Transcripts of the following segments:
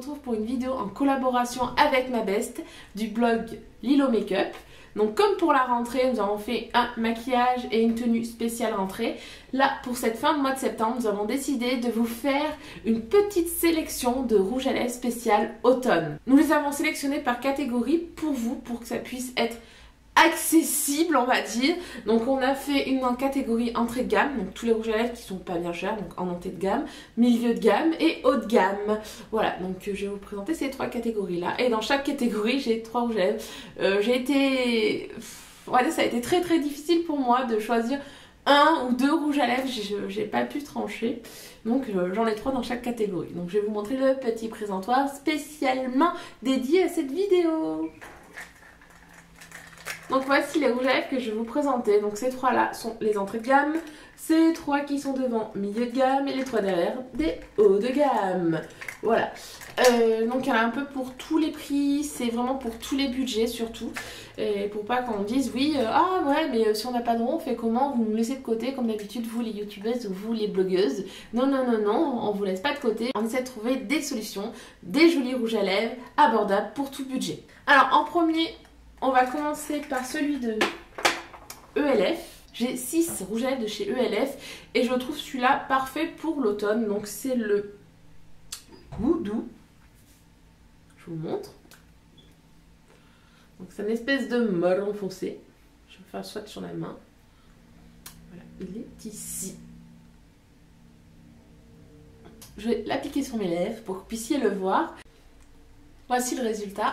retrouve pour une vidéo en collaboration avec ma best du blog Lilo Makeup. Donc comme pour la rentrée, nous avons fait un maquillage et une tenue spéciale rentrée. Là, pour cette fin de mois de septembre, nous avons décidé de vous faire une petite sélection de rouge à lèvres spécial automne. Nous les avons sélectionnés par catégorie pour vous, pour que ça puisse être accessible, on va dire. Donc on a fait une en catégorie entrée de gamme, donc tous les rouges à lèvres qui sont pas bien chers, donc en entrée de gamme, milieu de gamme et haut de gamme. Voilà, donc je vais vous présenter ces trois catégories là, et dans chaque catégorie j'ai trois rouges à lèvres. Ça a été très très difficile pour moi de choisir un ou deux rouges à lèvres, j'ai pas pu trancher, donc j'en ai trois dans chaque catégorie. Donc je vais vous montrer le petit présentoir spécialement dédié à cette vidéo. Donc voici les rouges à lèvres que je vais vous présenter. Donc ces trois là sont les entrées de gamme, ces trois qui sont devant milieu de gamme et les trois derrière des hauts de gamme. Voilà. Donc il y en a un peu pour tous les prix, c'est vraiment pour tous les budgets surtout. Et pour pas qu'on dise oui, ah ouais mais si on n'a pas de rond on fait comment, vous nous laissez de côté comme d'habitude vous les youtubeuses ou vous les blogueuses. Non non non non, on vous laisse pas de côté, on essaie de trouver des solutions, des jolis rouges à lèvres abordables pour tout budget. Alors en premier, on va commencer par celui de ELF. J'ai 6 rouges à lèvres de chez ELF et je trouve celui-là parfait pour l'automne. Donc c'est le Voodoo. Je vous montre. Donc c'est une espèce de marron foncé. Je vais faire un swatch sur la main. Voilà, il est ici. Je vais l'appliquer sur mes lèvres pour que vous puissiez le voir. Voici le résultat.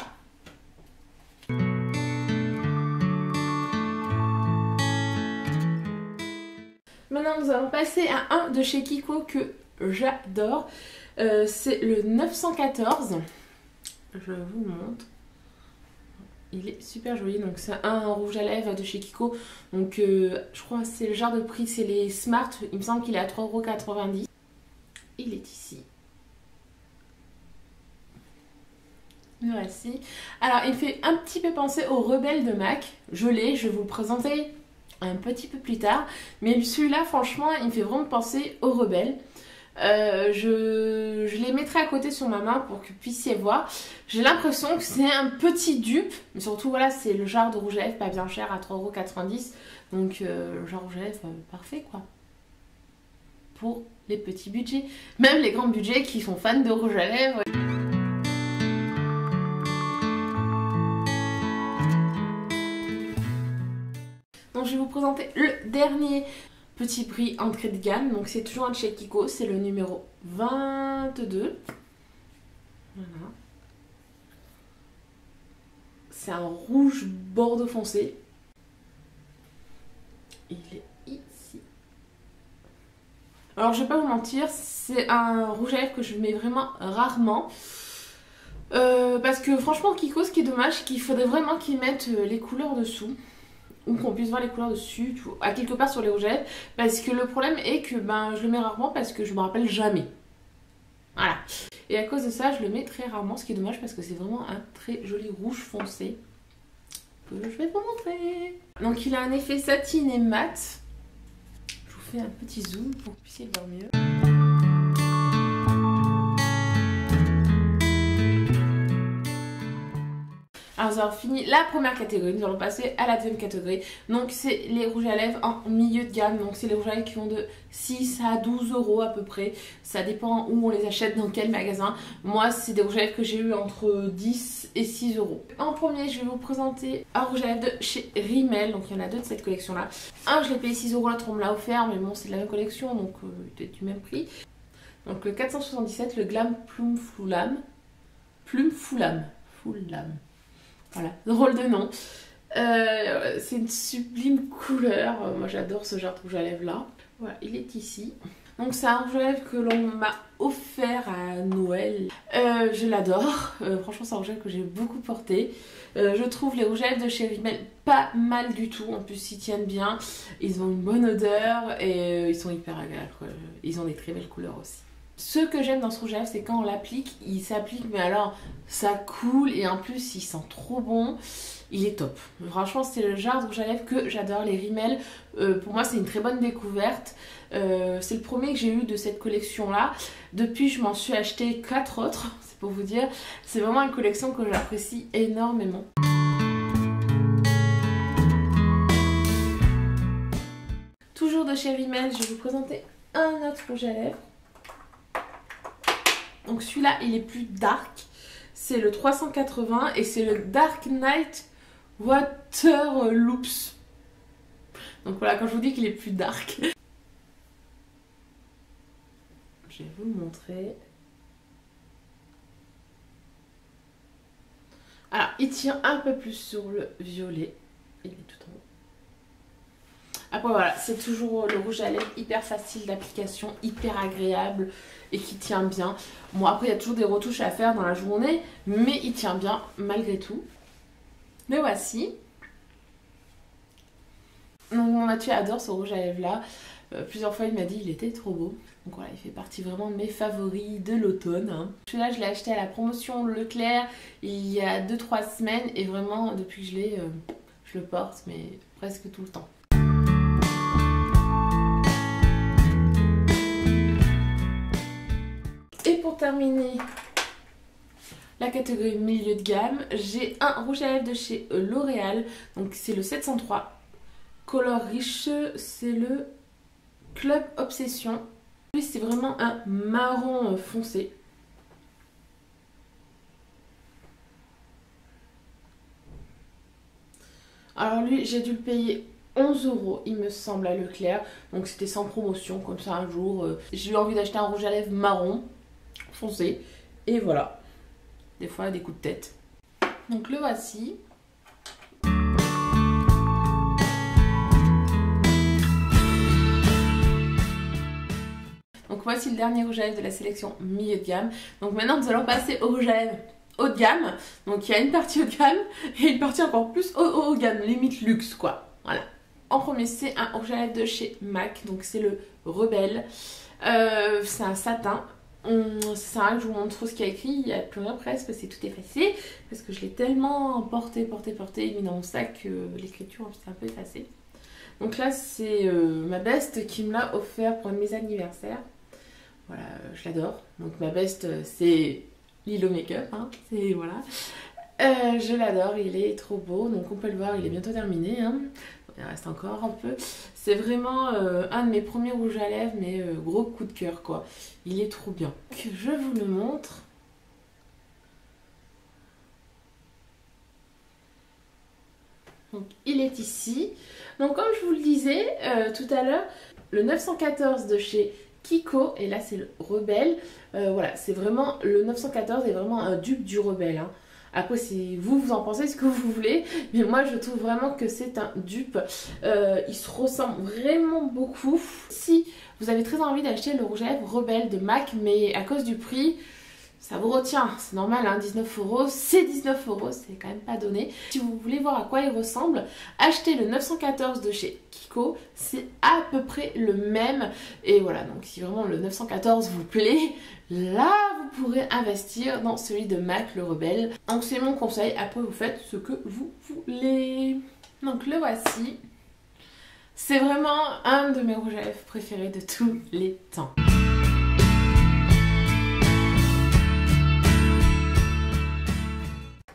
Maintenant nous allons passer à un de chez Kiko que j'adore. C'est le 914. Je vous montre. Il est super joli. Donc c'est un rouge à lèvres de chez Kiko. Donc je crois que c'est le genre de prix, c'est les Smart. Il me semble qu'il est à 3,90 €. Il est ici. Voici. Alors il fait un petit peu penser au Rebelle de MAC. Je l'ai, je vais vous le présenter un petit peu plus tard, mais celui-là franchement il me fait vraiment penser au Rebelle. Je les mettrai à côté sur ma main pour que vous puissiez voir. J'ai l'impression que c'est un petit dupe, mais surtout voilà, c'est le genre de rouge à lèvres pas bien cher à 3,90 €, donc le genre rouge à lèvres parfait quoi pour les petits budgets, même les grands budgets qui sont fans de rouge à lèvres. Donc je vais vous présenter le dernier petit prix entrée de gamme. Donc c'est toujours un de chez Kiko, c'est le numéro 22. Voilà. C'est un rouge bordeaux foncé. Il est ici. Alors je vais pas vous mentir, c'est un rouge à lèvres que je mets vraiment rarement. Parce que franchement Kiko, ce qui est dommage, c'est qu'il faudrait vraiment qu'ils mettent les couleurs dessous, ou qu'on puisse voir les couleurs dessus, à quelque part sur les rouges à lèvres, parce que le problème est que je le mets rarement parce que je me rappelle jamais. Voilà. Et à cause de ça, je le mets très rarement, ce qui est dommage parce que c'est vraiment un très joli rouge foncé que je vais vous montrer. Donc il a un effet satine et mat. Je vous fais un petit zoom pour que vous puissiez le voir mieux. Alors nous avons fini la première catégorie, nous allons passer à la deuxième catégorie. Donc c'est les rouges à lèvres en milieu de gamme. Donc c'est les rouges à lèvres qui vont de 6 à 12 € à peu près. Ça dépend où on les achète, dans quel magasin. Moi c'est des rouges à lèvres que j'ai eu entre 10 et 6 €. En premier je vais vous présenter un rouge à lèvres de chez Rimmel. Donc il y en a deux de cette collection là. Un je l'ai payé 6 €, l'autre on me l'a offert. Mais bon c'est de la même collection donc peut-être du même prix. Donc le 477, le Glam Plume Foulam. Plume Foulam. Foulam. Voilà, drôle de nom. C'est une sublime couleur. Moi j'adore ce genre de rouge à lèvres là. Voilà, il est ici. Donc c'est un rouge à lèvres que l'on m'a offert à Noël. Je l'adore. Franchement c'est un rouge à lèvres que j'ai beaucoup porté. Je trouve les rouges à lèvres de chez Rimmel pas mal du tout. En plus ils tiennent bien. Ils ont une bonne odeur et ils sont hyper agréables. Ils ont des très belles couleurs aussi. Ce que j'aime dans ce rouge à lèvres, c'est quand on l'applique, il s'applique, mais alors ça coule et en plus il sent trop bon. Il est top. Franchement, c'est le genre de rouge à lèvres que j'adore. Les Rimmel, pour moi, c'est une très bonne découverte. C'est le premier que j'ai eu de cette collection-là. Depuis, je m'en suis acheté 4 autres, c'est pour vous dire. C'est vraiment une collection que j'apprécie énormément. Toujours de chez Rimmel, je vais vous présenter un autre rouge à lèvres. Donc celui-là, il est plus dark. C'est le 380 et c'est le Dark Knight Water Loops. Donc voilà, quand je vous dis qu'il est plus dark. Je vais vous le montrer. Alors, il tient un peu plus sur le violet. Il est tout en haut. Après voilà, c'est toujours le rouge à lèvres hyper facile d'application, hyper agréable et qui tient bien. Bon, après il y a toujours des retouches à faire dans la journée, mais il tient bien malgré tout. Le voici. Donc mon Mathieu adore ce rouge à lèvres là. Plusieurs fois il m'a dit il était trop beau. Donc voilà, il fait partie vraiment de mes favoris de l'automne. Hein. Celui-là je l'ai acheté à la promotion Leclerc il y a 2-3 semaines et vraiment depuis que je l'ai, je le porte mais presque tout le temps. Et pour terminer la catégorie milieu de gamme, j'ai un rouge à lèvres de chez L'Oréal. Donc c'est le 703. Color riche, c'est le Club Obsession. Lui c'est vraiment un marron foncé. Alors lui j'ai dû le payer 11 € il me semble à Leclerc. Donc c'était sans promotion comme ça un jour. J'ai eu envie d'acheter un rouge à lèvres marron foncé. Et voilà. Des fois des coups de tête. Donc le voici. Donc voici le dernier rouge à lèvres de la sélection milieu de gamme. Donc maintenant nous allons passer au rouge à lèvres haut de gamme. Donc il y a une partie haut de gamme et une partie encore plus haut de gamme, limite luxe quoi. Voilà. En premier c'est un rouge à lèvres de chez MAC. Donc c'est le Rebelle. C'est un satin. C'est vrai que je vous montre ce qu'il y a écrit, il n'y a plus rien presque, c'est tout effacé parce que je l'ai tellement porté, mis dans mon sac que l'écriture s'est un peu effacée. Donc là c'est ma beste qui me l'a offert pour un de mes anniversaires. Voilà, je l'adore. Donc ma beste c'est Lilo Makeup, hein. C'est voilà. Je l'adore, il est trop beau, donc on peut le voir, il est bientôt terminé. Hein. Il reste encore un peu. C'est vraiment un de mes premiers rouges à lèvres, mais gros coup de cœur quoi. Il est trop bien. Donc, je vous le montre. Donc il est ici. Donc comme je vous le disais tout à l'heure, le 914 de chez Kiko, et là c'est le Rebelle. Voilà, c'est vraiment, le 914 est vraiment un dupe du Rebelle. Hein. Après, vous en pensez ce que vous voulez, mais moi je trouve vraiment que c'est un dupe. Il se ressemble vraiment beaucoup. Si vous avez très envie d'acheter le rouge à lèvres Rebelle de MAC, mais à cause du prix, ça vous retient. C'est normal, hein, 19 €, c'est 19 €, c'est quand même pas donné. Si vous voulez voir à quoi il ressemble, achetez le 914 de chez Kiko, c'est à peu près le même. Et voilà, donc si vraiment le 914 vous plaît, là vous pourrez investir dans celui de MAC, le Rebelle. Donc c'est mon conseil, après vous faites ce que vous voulez. Donc le voici. C'est vraiment un de mes rouges à lèvres préférés de tous les temps.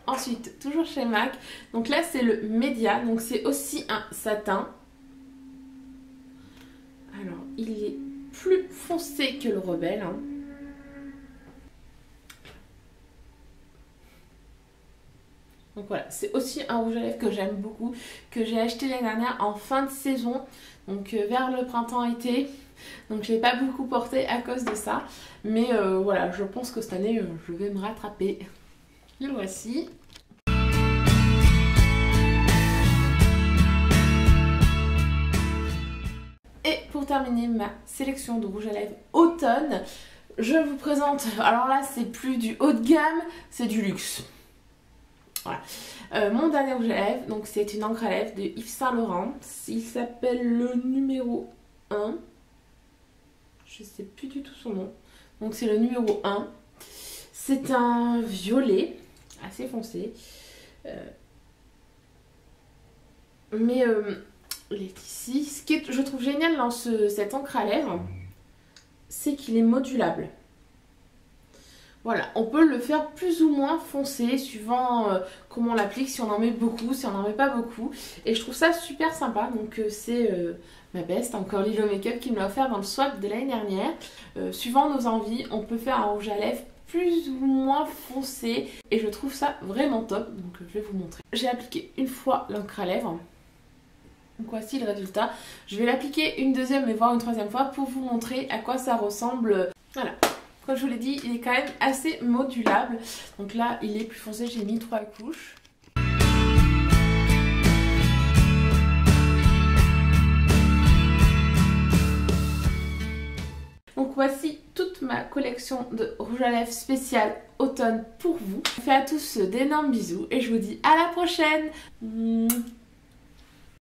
Ensuite, toujours chez MAC, donc là c'est le Média, donc c'est aussi un satin. Alors, il est plus foncé que le Rebelle. Hein. Donc voilà, c'est aussi un rouge à lèvres que j'aime beaucoup, que j'ai acheté l'année dernière en fin de saison, donc vers le printemps-été. Donc je l'ai pas beaucoup porté à cause de ça, mais voilà, je pense que cette année je vais me rattraper. Le voici. Et pour terminer ma sélection de rouge à lèvres automne, je vous présente, alors là c'est plus du haut de gamme, c'est du luxe. Voilà. Mon dernier rouge à lèvres, donc c'est une encre à lèvres de Yves Saint Laurent. Il s'appelle le numéro 1. Je sais plus du tout son nom. Donc c'est le numéro 1. C'est un violet assez foncé. Mais il est ici. Ce que je trouve génial dans cette encre à lèvres, c'est qu'il est modulable. Voilà, on peut le faire plus ou moins foncé suivant comment on l'applique, si on en met beaucoup, si on n'en met pas beaucoup. Et je trouve ça super sympa. Donc c'est ma best, encore Lilo Makeup, qui me l'a offert dans le swap de l'année dernière. Suivant nos envies, on peut faire un rouge à lèvres plus ou moins foncé. Et je trouve ça vraiment top. Donc je vais vous montrer. J'ai appliqué une fois l'encre à lèvres. Donc voici le résultat. Je vais l'appliquer une deuxième et voire une troisième fois pour vous montrer à quoi ça ressemble. Voilà. Comme je vous l'ai dit, il est quand même assez modulable. Donc là, il est plus foncé, j'ai mis 3 couches. Donc voici toute ma collection de rouge à lèvres spécial automne pour vous. Je vous fais à tous d'énormes bisous et je vous dis à la prochaine.